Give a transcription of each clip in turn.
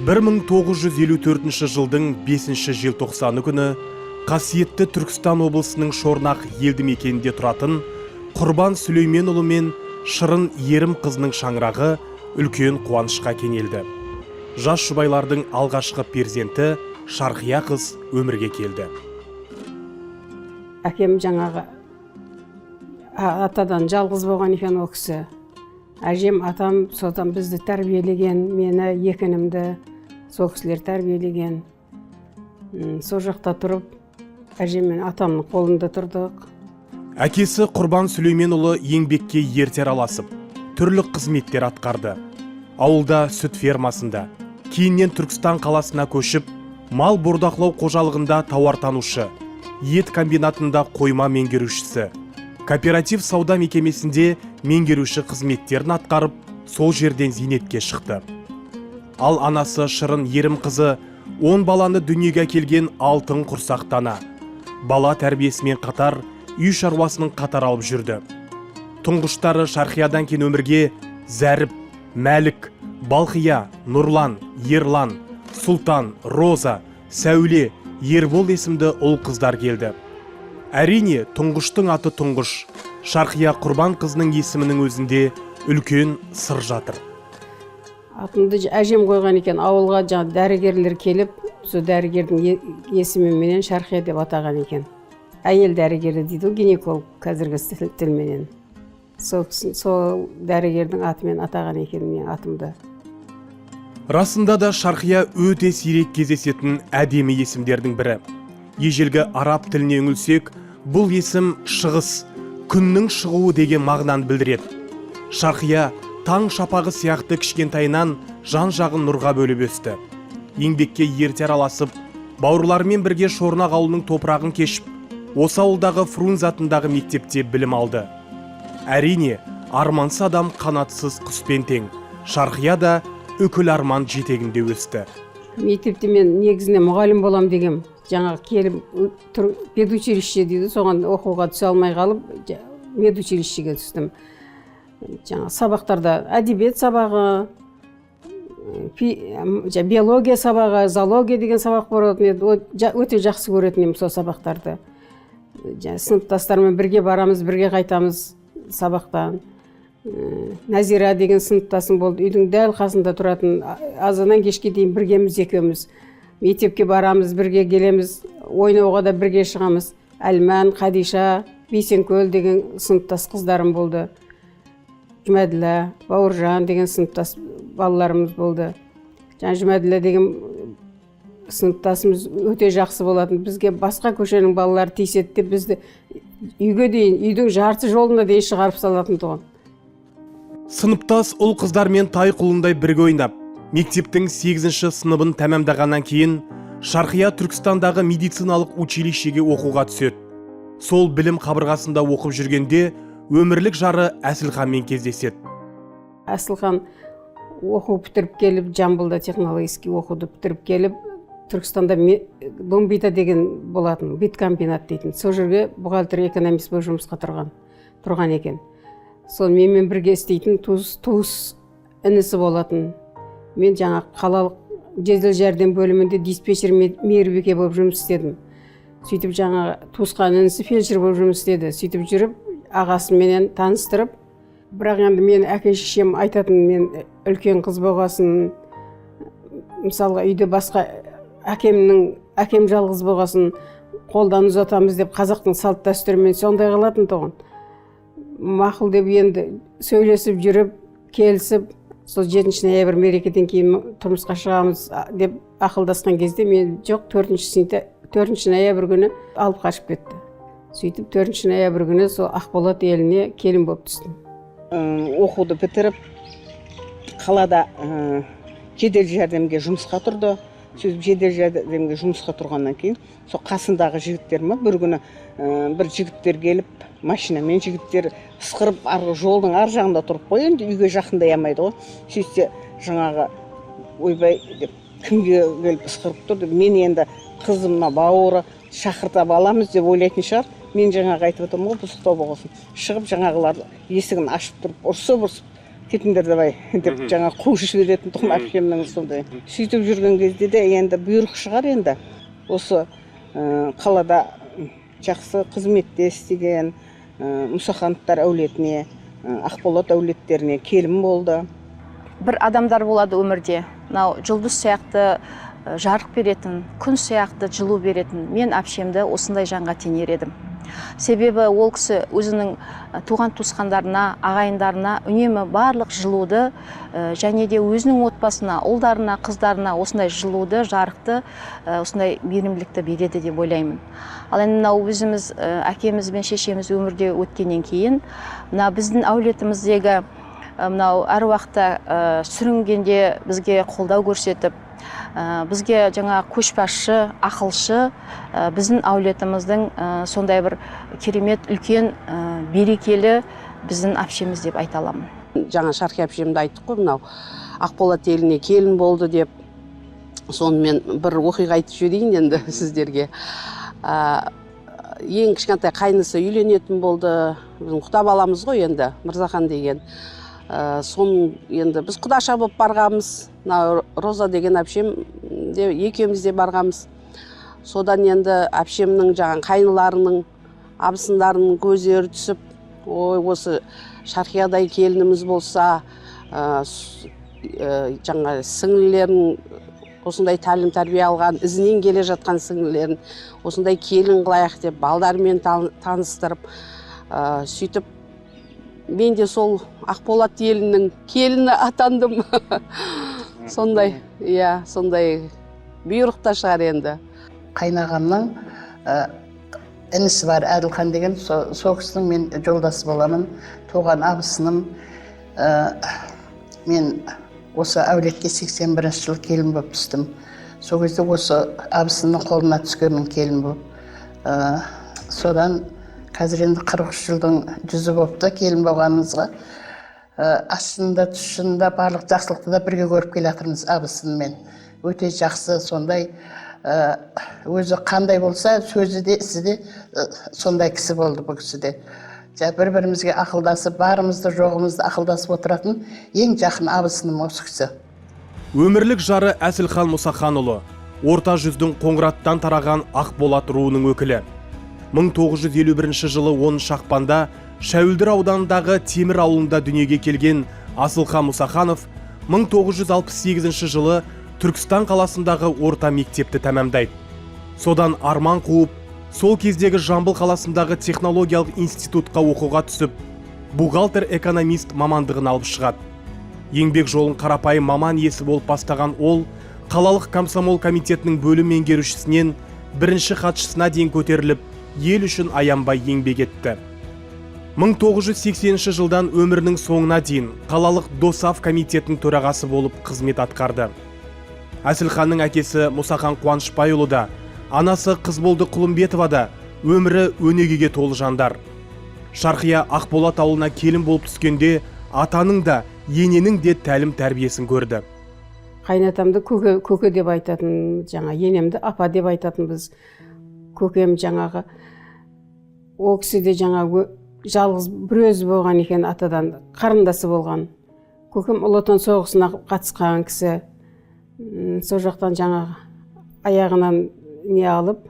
1954 жылдың 5 желтоқсаны күні қасиетті Түркістан облысының Шорнақ елді мекенінде тұратын Құрбан Сүлейменұлы мен Шырын Ерім қызының шаңырағы үлкен қуанышқа кенелді. Жас жұбайлардың алғашқы перзенті Шарқия қыз өмірге келді. Әкем жаңағы атадан жалғыз болған екен ол кісі. Әжем, атам содан бізді тәрбиелеген, мені екінімді сол кісілер тәрбиелеген. Сол жақта тұрып, әжем мен атамның қолында тұрдық. Әкесі Құрбан Сүлейменұлы еңбекке ерте араласып, түрлі қызметтер атқарды. Ауылда сүт фермасында, кейіннен Түркістан қаласына көшіп, мал бордақылау қожалығында тауартанушы, ет комбинатында қойма меңгерушісі, кооператив сауда мекемесінде меңгеруші қызметтерін атқарып, сол жерден зейнетке шықты. Ал анасы Шырын Ерім қызы 10 баланы дүниеге келген алтын құрсақтана. Бала тәрбиесімен қатар үй шаруасының қатар алып жүрді. Тұңғыштары Шарқиядан кейін өмірге Зәріп, Мәлік, Балқия, Нұрлан, Ерлан, Сұлтан, Роза, Сәуле, Ербол есімді ұл қыздар келді. Әрине, тұңғыштың аты тұңғыш. Шарқия Құрбан қызының есімінің өзінде үлкен сыр жатыр. Атымды әжем қойған екен, ауылға жаңа дәрігерлер келіп, сол дәрігердің есіміменен Шарқия деп атаған екен. Әйел дәрігері дейді, гинеколог қазіргі тілменен. Сол дәрігердің атымен атаған екен мен атымды. Расында да Шарқия өте сирек кездесетін әдемі есімдердің бірі. Ежелгі араб тіліне үңілсек, бұл есім шығыс, күннің шығуы деген мағынаны білдіреді. Шарқия таң шапағы сияқты кішкентайынан жан-жағын нұрға бөліп өсті. Еңбекке ерте араласып, бауырларымен бірге Шорнақ ауылының топырағын кешіп, осы ауылдағы Фрунзе атындағы мектепте білім алды. Әрине, армансыз адам қанатсыз құспен тең. Шарқия да үкіл арман жетегінде өсті. Мектепте мен негізіне мұғалім болам дегем. Жаңағы келіп педучилище дейді, соған оқуға түсе алмай қалып, медучилищеге түстім. Жаңа сабақтарда әдебиет сабағы, биология сабағы, зоология деген сабақ болатын, өте жақсы көретін сол сабақтарды. Сыныптастармен бірге барамыз, бірге қайтамыз сабақтан. Назира деген сыныптасым болды, үйдің дәл қасында тұратын, азаннан кешке дейін біргеміз екеуміз. Мектепке барамыз, бірге келеміз, ойнауға да бірге шығамыз. Әлман, Қадиша, Бейсенкөл деген сыныптас қыздарым болды. Жұмәділә, Бауыржан деген сыныптас балаларымыз болды. Жұмәділә деген сыныптасымыз өте жақсы болатын. Бізге басқа көшенің балалары тиісетті, бізді үйге дейін, үйдің жарты жолына дейін шығарып салатын тұғын. Сыныптас ұл қыздармен тай құлындай бірге ойнап, мектептің 8-ші сыныбын тәмамдағаннан кейін Шарқия Түркістандағы медициналық училищеге оқуға түседі. Сол білім қабырғасында оқып жүргенде өмірлік жары Әсілханмен кездеседі. Әсілхан оқу бітіріп келіп, Жамбылда технологический оқуды бітіріп келіп, Түркістанда Бомбита деген болатын, бит комбинат дейтін. Сол жерге бухгалтер экономист болып жұмысқа тұрған екен. Сол менімен бірге істейтін туыс інісі болатын. Мен жаңа қалалық жедел жәрдем бөлімінде диспетчер мейірбике болып жұмыс істедім. Сөйтіп жаңа туысқан інісі фельдшер болып жұмыс істеді. Сөйтіп жүріп, ағасыменен таныстырып, бірақ енді мен әке-шешем айтатын, мен үлкен қыз болғасын, мысалға үйде басқа әкем жалғыз болғасын, қолдан ұзатамыз деп қазақтың салт дәстүрімен сондай қалатын тұғын. Мақұл деп енді сөйлесіп жүріп, келісіп, сол 7 ноябрь мерекеден кейін тұрмысқа шығамыз деп ақылдасқан кезде мен жоқ, 4 ноябрь күні алып қашып кетті. Сөйтіп 4 ноябрь күні сол Ақболат еліне келін болып түстім. Оқуды бітіріп, қалада жедел жәрдемге жұмысқа тұрды. Сөйтіп жедел жәрдемге жұмысқа тұрғаннан кейін, сол қасындағы жігіттер бір күні бір жігіттер келіп, машинамен жігіттер ысқырып, жолдың ар жағында тұрып қой, енді үйге жақындай алмайды ғой. Сөйтсе жаңағы ойбай деп кімге келіп ысқырып тұрды. Мен енді қызыма бауыры шақыртып аламыз деп ойлайтын шығар. Мен жаңағы айтып отырмын ғой, бұзықтау болғасын. Шығып жаңағылар есігін ашып тұрып, ұрсып кетіңдер давай деп жаңа қуып жіберетін тұғын әпкемнің сондай. Сөйтіп жүрген кезде де енді бұйрық шығар енді. Осы қалада жақсы қызметте істеген Мұсахановтар әулетіне, Ақболат әулеттеріне келін болды. Бір адамдар болады өмірде. Мынау жұлдыз сияқты жарық беретін, күн сияқты жылу беретін. Мен әпшемді осындай жанға теңер едім. Себебі ол кісі өзінің туған туысқандарына, ағайындарына үнемі барлық жылуды және де өзінің отбасына, ұлдарына, қыздарына осындай жылуды, жарықты, осындай мейірімділікті береді деп ойлаймын. Ал енді мынау өзіміз әкеміз бен шешеміз өмірде өткеннен кейін, мына біздің әулетіміздегі мынау әр уақытта сүрінгенде бізге қолдау көрсетіп, бізге жаңа көшбасшы, ақылшы, біздің әулетіміздің сондай бір керемет үлкен берекелі біздің әпшеміз деп айта аламын. Жаңа Шарқия әпшемді айттық қой, мынау Ақболат еліне келін болды деп. Сонымен бір оқиға айтып жіберейін енді сіздерге. Ең кішкентай қайнысы үйленетін болды. Біздің құда баламыз ғой енді, Мырзахан деген. Соның енді біз құдаша болып барғамыз. Роза деген әпшем екеуміз де барғамыз. Содан енді әпшемнің жаңа қайныларының, абысындарының көздері түсіп, ой, осы Шарқиядай келініміз болса, жаңа сіңлілерін, осындай тәлім тәрбие алған, ізінен келе жатқан сіңлілерін осындай келін қылайық деп балдармен таныстырып, сөйтіп мен де сол Ақболат елінің келіні атандым. Сондай, сондай бұйрықта шығар енді. Қайнағамның інісі бар, Әділхан деген, сол кісінің мен жолдасы боламын, туған абысыным. Мен осы әулетке 81 жыл келін болып түстім. Сол кезде осы абысының қолына түскенмін келін болып. Содан қазір енді 43 жылдың жүзі болыпты келін болғанымызға. Астында тұшында барлық жақсылықты да бірге көріп келе жатырмыз абысынмен. Өте жақсы, сондай өзі қандай болса сөзі де ісі де сондай кісі болды бұл кісі де. Бір-бірімізге ақылдасып, барымызды жоғымызды ақылдасып отыратын ең жақын абысыным осы кісі. Өмірлік жары Әсілхан Мұсаханұлы, орта жүздің Қоңыраттан тараған Ақболат руының өкілі. 1951 жылы 10 ақпанда Шәуілдір ауданындағы Темір ауылында дүниеге келген Асылхан Мұсаханов 1968 жылы Түркістан қаласындағы орта мектепті тәмамдайды. Содан арман қуып, сол кездегі Жамбыл қаласындағы технологиялық институтқа оқуға түсіп, бухгалтер-экономист мамандығын алып шығады. Еңбек жолын қарапайым маман иесі болып бастаған ол, қалалық комсомол комитетінің бөлім меңгерушісінен бірінші хатшысына дейін көтеріліп, ел үшін аянбай еңбек етті. 1980 жылдан өмірінің соңына дейін қалалық ДОСАФ комитетінің төрағасы болып қызмет атқарды. Әсілханның әкесі Мұсахан Қуанышбайұлы да, анасы Қызболды Құлымбетова да өмірі өнегеге толы жандар. Шарқия Ақболат ауылына келін болып түскенде атаның да, ененің де тәлім тәрбиесін көрді. Қайнатамды көке деп айтатын, жаңа енемді апа деп айтатын біз. Көкем жаңағы ол кісі де жаңағы жалғыз бір өзі болған екен, атадан қарындасы болған. Көкем Ұлы Отан соғысына қатысқан кісі. Сол жақтан жаңағы аяғынан не алып,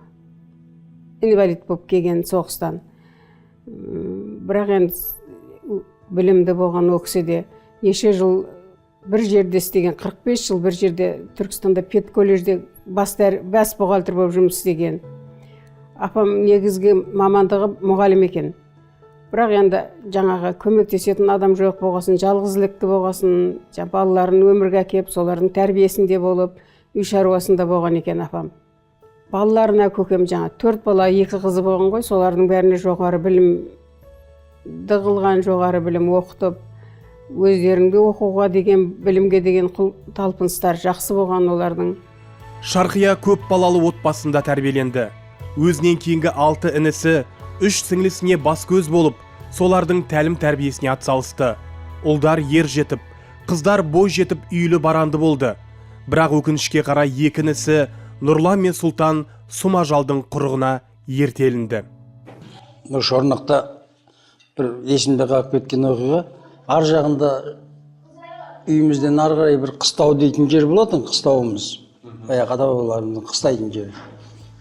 инвалид болып келген соғыстан. Бірақ енді білімді болған ол кісі де неше жыл бір жерде істеген, 45 жыл бір жерде Түркістанда педколледжде бас бухгалтер болып жұмыс істеген. Апам негізгі мамандығы мұғалім екен. Бірақ енді жаңағы көмектесетін адам жоқ болғасын, жалғызілікті болғасын, балаларын өмірге әкеп, солардың тәрбиесінде болып, үй шаруасында болған екен апам. Балаларына көкем жаңа 4 бала, 2 қызы болған ғой, солардың бәріне жоғары білім дығылған, жоғары білім оқытып, өздерінде оқуға деген, білімге деген талпыныстар жақсы болған олардың. Шарқия көп балалы отбасында тәрбиеленді. Өзінен кейінгі 6 інісі, 3 сіңлісіне бас көз болып, солардың тәлім тәрбиесіне атсалысты. Ұлдар ер жетіп, қыздар бой жетіп үйлі баранды болды. Бірақ өкінішке қарай 2 інісі Нұрлан мен Сұлтан сұмажалдың құрығына ертелінді. Шорнақта бір есімде қалып кеткен оқиға. Ар жағында үйімізден ары қарай бір қыстау дейтін жер болатын, қыстауымыз. Ата бабаларымыздың қыстайтын жері.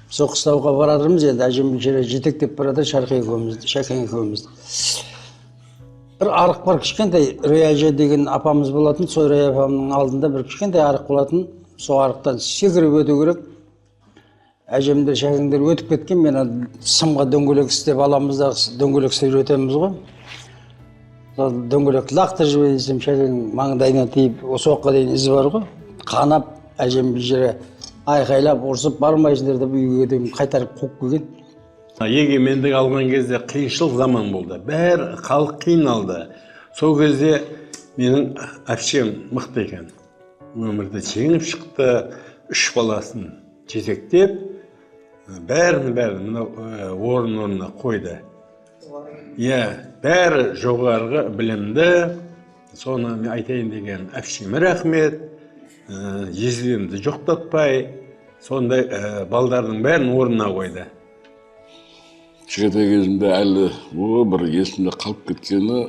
Сол қыстауға баратырмыз, енді әжем бейшара жетектеп барады, Шәкен екеумізді. Бір арық бар, кішкентай Рөяжа деген апамыз болатын, сол Рөя апамның алдында бір кішкентай арық болатын, сол арықтан секіріп өту керек. Әжемдер, Шәкеңдер өтіп кеткен, мен сымға дөңгелек істеп аламыз да дөңгелек үйретеміз ғой. Дөңгелек лақтырып жіберді десем, Шәкең маңдайына тиіп, осы уақытқа дейін ізі бар ғой. Қанап, әжем бейшара айқайлап, ұрсып бармайсыңдар деп үйге дейін қайтарып қуып келген. Егемендік алған кезде қиыншылық заман болды. Бәрі халық қиналды. Сол кезде менің әпшем мықты екен. Өмірді жеңіп шықты, 3 баласын жетектеп, бәрін орнына қойды. Бәрі жоғарғы білімді, соны мен айтайын деген әпшеме рахмет, езгенімді жоқтатпай, сондай балдардың бәрін орнына қойды. Кішкентай кезімде әлі бір есімде қалып кеткені,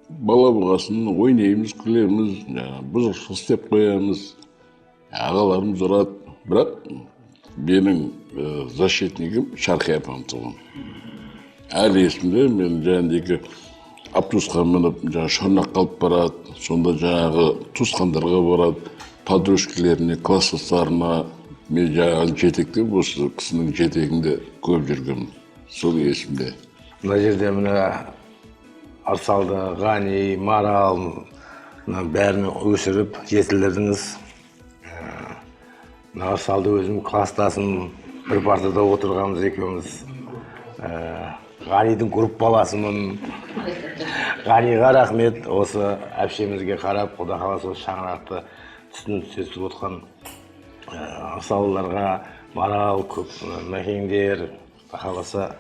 бала болғасын ойнаймыз, күлеміз, бұзықшылық істеп қоямыз, ағаларымыз ұрады. Бірақ менің защитнигім Шарқи апам тұғын. Әлі есімде мен жаңағы автобусқа мініп шорнақ қалып барады, сонда жаңағы туысқандарға барады, подружкаларына, класстастарына. Мен жаңағы жетектеп, осы кісінің жетегінде көп жүргенмін. Сол есімде. Мына жерде мына Арсалды, Ғани, Марал бәрін өсіріп жетілдірдіңіз. Арсалды өзім класстасым, бір партада отырғанбыз екеуміз. Ғанидың групп баласымын. Ғаниға рахмет, осы әпшемізге қарап, Құда қаласа шаңырақты түстін түсесіп отқан Арсалыларға, Марал, Мәкеңдер, қаласа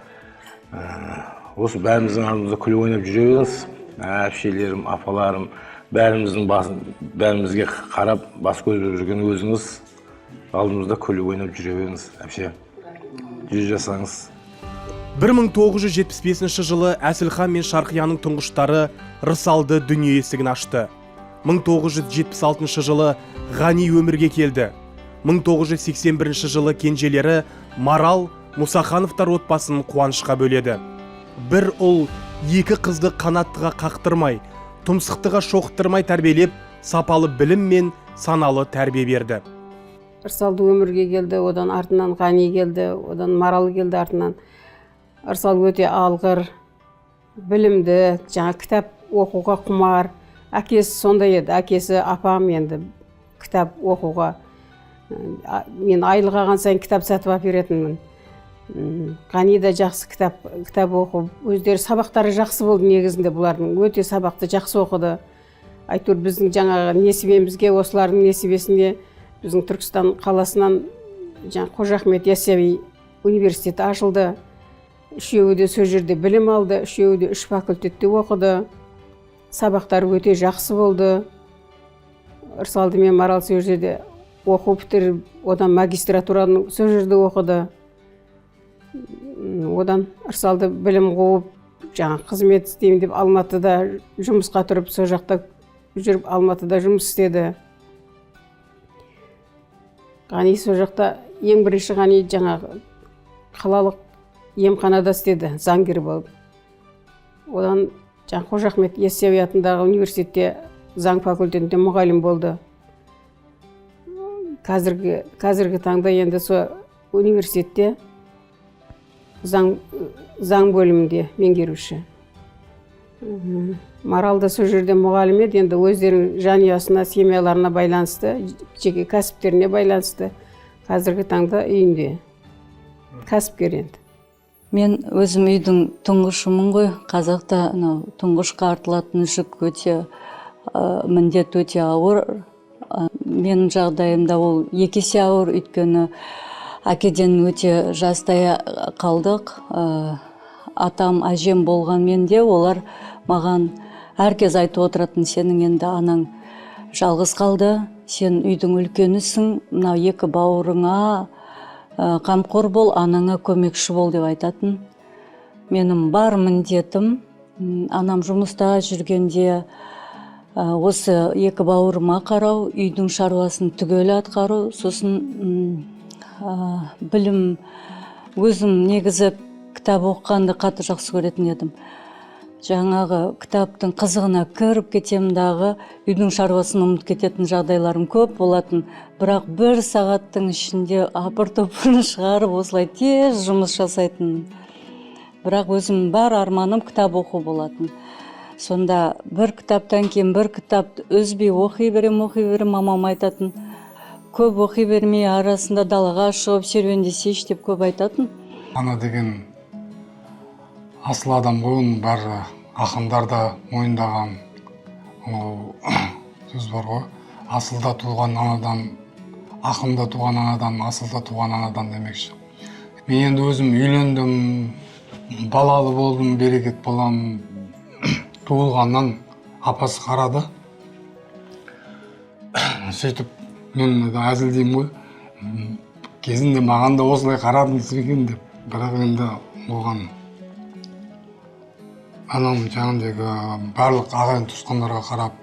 осы бәріміздің алдымызда күліп ойнап жүре беріңіз. Әпшелерім, апаларым, бәрімізге қарап, бас көзіп жүрген өзіңіз алдымызда күліп ойнап жүре беріңіз. Әпше, жүз жасаңыз. 1975 жылы Әсілхан мен Шарқияның тұңғыштары Рысалды дүние есігін ашты. 1976 жылы Ғани өмірге келді. 1981 жылы кенжелері Марал, Мұсахановтар отбасын қуанышқа бөледі. Бір ұл 2 қызды қанаттыға қақтырмай, тұмсықтыға шоқтырмай тәрбиелеп, сапалы білім мен саналы тәрбие берді. Рысалды өмірге келді, одан артынан Ғани келді, одан Марал келді артынан. Рысал өте алғыр, білімді, жаңа кітап оқуға құмар. Әкесі сондай еді, әкесі апам енді кітап оқуға. Мен айлық алған сайын кітап сатып беретінмін. Ғани да жақсы кітап оқып, өздері сабақтары жақсы болды негізінде, бұлардың өте сабақты жақсы оқыды. Әйтеуір біздің жаңағы несібемізге, осылардың несібесіне біздің Түркістан қаласынан Қожа Ахмет Яссауи университеті ашылды. Үшеуі де сол жерде білім алды, үшеуі де 3 факультетте оқыды. Сабақтары өте жақсы болды. Рысалды мен Марал сол жерде оқу бітіріп, одан магистратураны сол жерде оқыды. Одан Рысалды білім қуып, қызмет істеймін деп Алматыда жұмысқа тұрып, сол жақта жүріп Алматыда жұмыс істеді. Ғани сол жақта ең бірінші Ғани қалалық емханада істеді, заңгер болып. Одан Қожа Ахмет Яссауи атындағы университетте заң факультетінде мұғалім болды. Қазіргі таңда енді сол университетте заң бөлімінде меңгеруші. Марал да сол жерде мұғалім еді, енді өздерінің жанұясына, семьяларына байланысты, жеке кәсіптеріне байланысты. Қазіргі таңда үйінде кәсіпкер енді. Мен өзім үйдің тұңғышымын ғой. Қазақта тұңғышқа артылатын жүк өте міндет өте ауыр. Менің жағдайымда ол 2 есе ауыр, өйткені әкеден өте жастай қалдық. Атам, әжем болғанмен де олар маған әркез айтып отыратын: сенің енді анаң жалғыз қалды, сен үйдің үлкенісің, мынау 2 бауырыңа қамқор бол, анаңа көмекші бол деп айтатын. Менің бар міндетім Анам жұмыста жүргенде осы екі бауырыма қарау, үйдің шаруасын түгел атқару, сосын білім, өзім негізі кітап оқығанды қатты жақсы көретін едім. Жаңағы кітаптың қызығына кіріп кетемін дағы, үйдің шаруасын ұмытып кететін жағдайларым көп болатын. Бірақ бір сағаттың ішінде апыр-топырын шығарып, осылай тез жұмыс жасайтын. Бірақ өзім бар арманым кітап оқу болатын. Сонда бір кітаптан кейін бір кітапты үзбей оқи берем, мамам айтатын. Көп оқи бермей, арасында далаға шығып серуендесейші деп көп айтатын. Ана деген асыл адам ғой, оның бәрі ақындар да мойындаған сөз бар ғой. Асылда туған анадан, ақында туған анадан, асылда туған анадан демекші. Мен енді өзім үйлендім, балалы болдым, берекет балам туылғаннан апасы қарады. Сөйтіп мен әзілдеймін ғой, кезінде маған да осылай қарадыңыз екен деп. Бірақ енді оған анам жаңағыдегі барлық ағайын туысқандарға қарап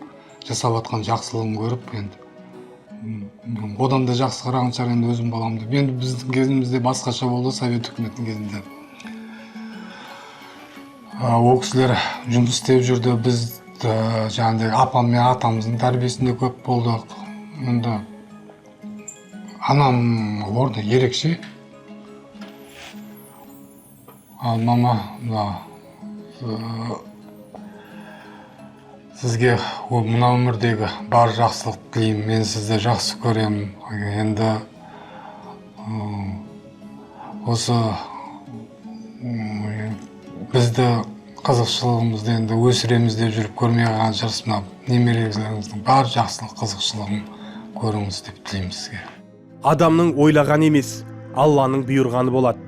жасап жатқан жақсылығын көріп, енді одан да жақсы қараған шығар енді өзім баламды. Енді біздің кезімізде басқаша болды, совет үкіметінің кезінде. Ол кісілер жұмыс істеп жүрді, біз жаңағыдегі апам мен атамыздың тәрбиесінде көп болдық. Енді анам орны ерекше. Ал мама, сізге мына өмірдегі бар жақсылық тілеймін, мен сізді жақсы көремін. Енді осы бізді қызықшылығымызды енді өсіреміз деп жүріп көрмей қалған шығарсыз. Немерелеріңіздің бар жақсылық қызықшылығын көріңіз деп тілеймін сізге. Адамның ойлаған емес, Алланың бұйырғаны болады.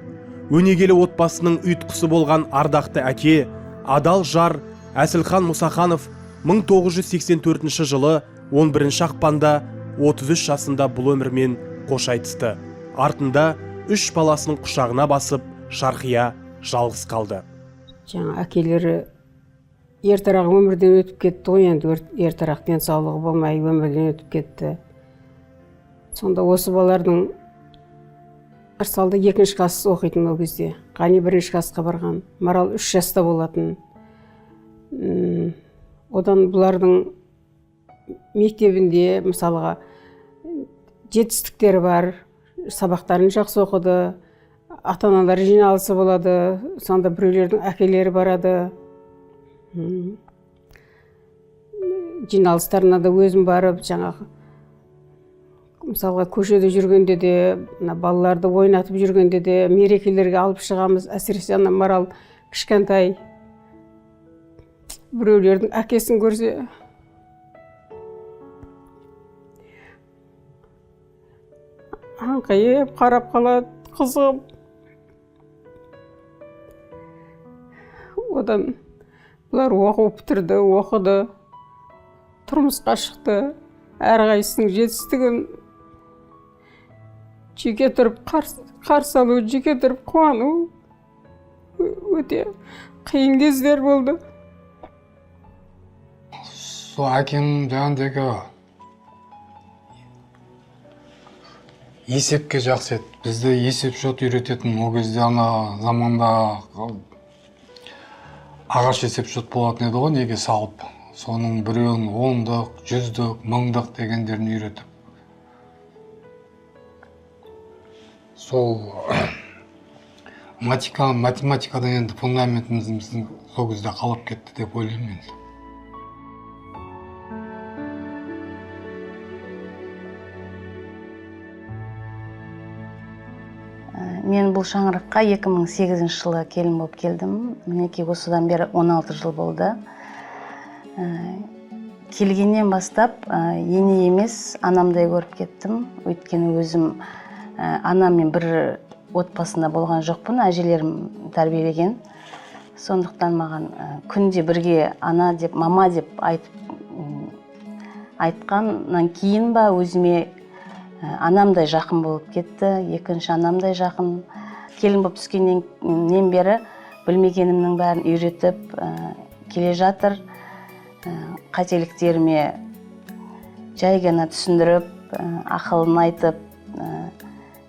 Өнегелі отбасының ұйытқысы болған ардақты әке, адал жар Әсілхан Мұсаханов 1984 жылы 11 ақпанда 33 жасында бұл өмірмен қош айтысты. Артында 3 баласының құшағына басып, шарқия жалғыз қалды. Жаңа әкелері ертарақ өмірден өтіп кетті ғой, енді ертарақ денсаулығы болмай өмірден өтіп кетті. Сонда осы балардың Арсалда 2-ші класс оқитын ол кезде. Қани 1-ші классқа барған. Марал 3 жаста болатын. Одан бұлардың мектебінде мысалға жетістіктері бар, сабақтарын жақсы оқыды, ата-аналар жиналысы болады, сонда біреулердің әкелері барады. Жиналыстарына да өзім барып, жаңағы мысалға көшеде жүргенде де, балаларды ойнатып жүргенде де, мерекелерге алып шығамыз. Әсіресе Марал кішкентай біреулердің әкесін көрсе, аңқайып қарап қалады, қызығып. Одан бұлар оқу бітірді, оқыды, тұрмысқа шықты. Әрқайсының жетістігін жеке тұрып қарсы алу, жеке тұрып қуану өте қиын кездер болды. Сол әкем жаңағыдегі есепке жақсы еді. Бізді есеп шот үйрететін. Ол кезде ана заманда ағаш есеп шот болатын еді ғой, неге салып. Соның біреуін 10-дық, 100-дық, 1000-дық дегендерін үйретіп. Сол математикадан енді фундаментіміздің сол кезде қалып кетті деп ойлаймын мен. Мен бұл шаңыраққа 2008 жылы келін болып келдім. Мінекей осыдан бері 16 жыл болды. Келгеннен бастап ене емес анамдай көріп кеттім. Өйткені өзім анаммен бір отбасында болған жоқпын, әжелерім тәрбиелеген. Сондықтан маған күнде бірге ана деп, мама деп айтқаннан кейін ба өзіме анамдай жақын болып кетті. Екінші анамдай жақын. Келін болып түскеннен бері білмегенімнің бәрін үйретіп, келе жатыр. Қателіктеріме жай ғана түсіндіріп, ақылын айтып,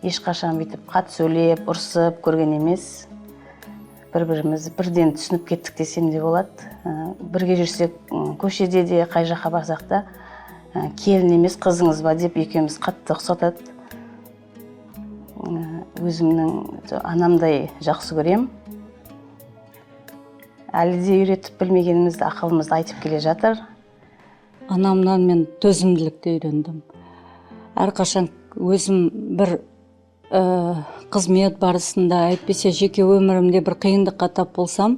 ешқашан бүйтіп қат сөйлеп, ұрсып көрген емес. Бір-бірімізді бірден түсініп кеттік десем де болады. Бірге жүрсек, көшеде де, қай жаққа барсақ та, келін емес қызыңыз ба деп екеуміз қатты ұқсатады. Өзімнің анамдай жақсы көрем. Әлі де үйретіп білмегенімізді, ақылымызды айтып келе жатыр. Анамнан мен төзімділікті үйрендім. Әрқашан өзім бір қызмет барысында, әйтпесе жеке өмірімде бір қиындыққа тап болсам,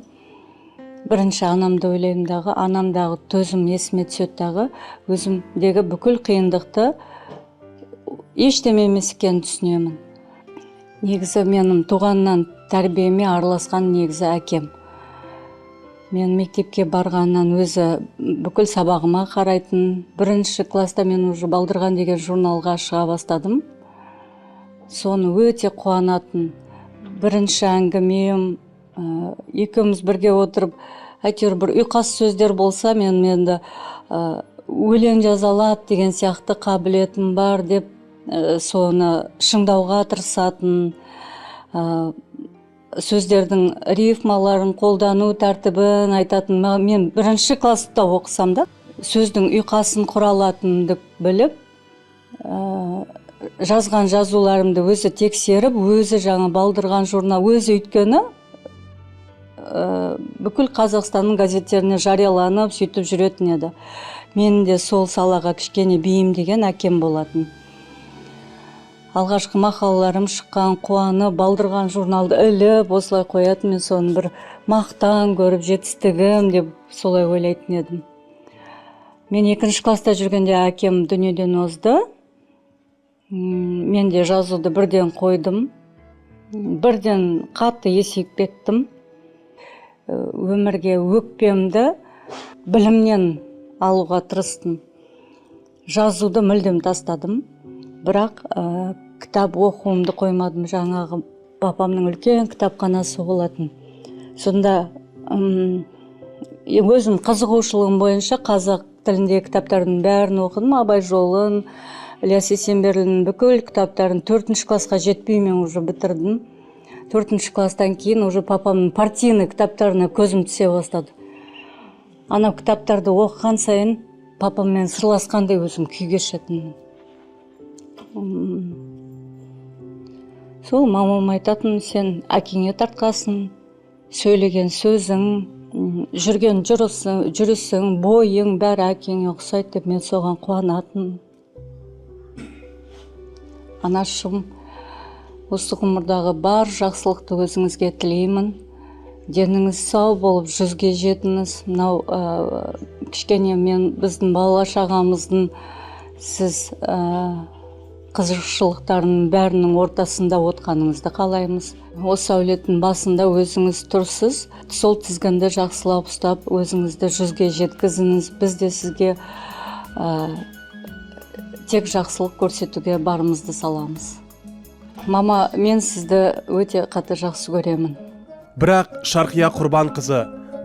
бірінші анамды ойлаймын дағы, анамдағы төзім есіме түседі дағы, өзімдегі бүкіл қиындықты ештеме емес екенін түсінемін. Негізі менің туғаннан тәрбиеме араласқан негізі әкем. Мен мектепке барғаннан өзі бүкіл сабағыма қарайтын. Бірінші класста мен уже «Балдырған» деген журналға шыға бастадым. Соны өте қуанатын. Бірінші әңгімем, екеуміз бірге отырып, әйтеуір бір ұйқас сөздер болса, мен енді өлең жаза алады деген сияқты қабілетім бар деп, соны шыңдауға тырысатын, сөздердің рифмаларын қолдану тәртібін айтатын. Мен бірінші класста оқысам да, сөздің ұйқасын құралатынды біліп, жазған жазуларымды өзі тексеріп, өзі жаңа «Балдырған» журнал, өзі өйткені бүкіл Қазақстанның газеттеріне жарияланып, сөйтіп жүретін еді. Мен де сол салаға кішкене бейімдеген әкем болатын. Алғашқы мақалаларым шыққан, қуаны «Балдырған» журналды іліп, осылай қоятын, мен соны бір мақтан көріп, жетістігім деп солай ойлайтын едім. Мен 2-ші класста жүргенде әкем дүниеден озды. Мен де жазуды бірден қойдым. Бірден қатты есейіп кеттім. Өмірге өкпемді білімнен алуға тырыстым. Жазуды мүлдем тастадым. Бірақ кітап оқуымды қоймадым. Жаңағы папамның үлкен кітапханасы болатын. Сонда өзім қызығушылығым бойынша қазақ тіліндегі кітаптардың бәрін оқыдым. Абай жолын, Ілияс Есенберлиннің бүкіл кітаптарын 4-ші класқа жетпей мен уже бітірдім. 4-ші класстан кейін уже папамның партийный кітаптарына көзім түсе бастады. Анау кітаптарды оқыған сайын папаммен сырласқандай өзім күй кешетінмін. Сол мамам айтатын, сен әкеңе тартқасың, сөйлеген сөзің, жүрген жүрісің, бойың бәрі әкеңе ұқсайды деп мен соған қуанатын. Анашым, осы ғұмырдағы бар жақсылықты өзіңізге тілеймін. Деніңіз сау болып, 100-ге жетіңіз. Мынау кішкене біздің бала шағамыздың сіз қызықшылықтарының бәрінің ортасында отқаныңызды қалаймыз. Осы әулеттің басында өзіңіз тұрсыз. Сол тізгінді жақсылап ұстап, өзіңізді 100-ге жеткізіңіз. Біз де сізге тек жақсылық көрсетуге барымызды саламыз. Мама, мен сізді өте қатты жақсы көремін. Бірақ Шарқия Құрбанқызы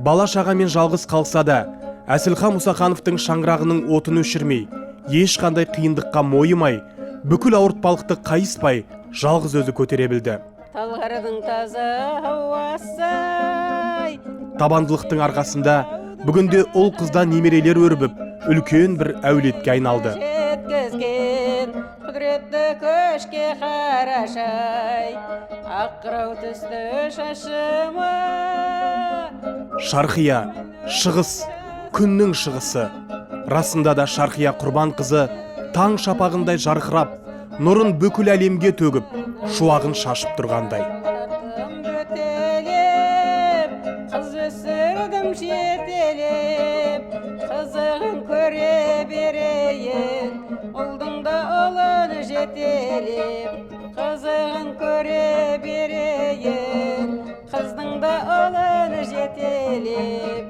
бала шағамен жалғыз қалса да, Әсілхан Мұсахановтың шаңырағының отын өшірмей, ешқандай қиындыққа мойымай, бүкіл ауыртпалықты қайыспай, жалғыз өзі көтере білді. Талғардың таза ауасы. Табандылықтың арқасында бүгінде ұл қыздан немерелер өрбіп, үлкен бір әулетке айналды. Құдіретті көшке қарашай, аққырау түсті шашыма. Шарқия, шығыс, күннің шығысы. Расында да Шарқия Құрбанқызы таң шапағындай жарқырап, нұрын бүкіл әлемге төгіп, шуағын шашып тұрғандай. Қыз өсірдім жетелеп, қызығын көре берейін, ұлдың да ұлын жетелеп, қызығын көре берейін, қыздың да ұлын жетелеп.